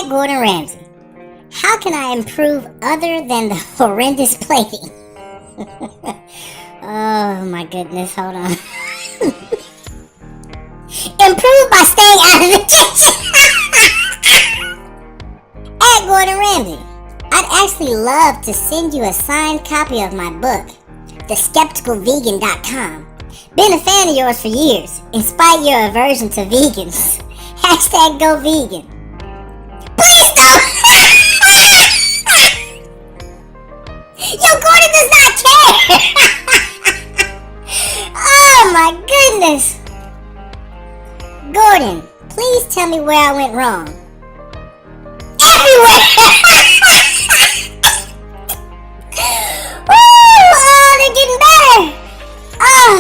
Gordon Ramsay. How can I improve other than the horrendous plating? Oh my goodness, hold on. Improve by staying out of the kitchen. At Gordon Ramsay. I'd actually love to send you a signed copy of my book, theskepticalvegan.com. Been a fan of yours for years, in spite of your aversion to vegans. Hashtag go vegan. Please don't! Yo, Gordon does not care! Oh my goodness! Gordon, please tell me where I went wrong. Everywhere! Woo! Oh, they're getting better! Oh.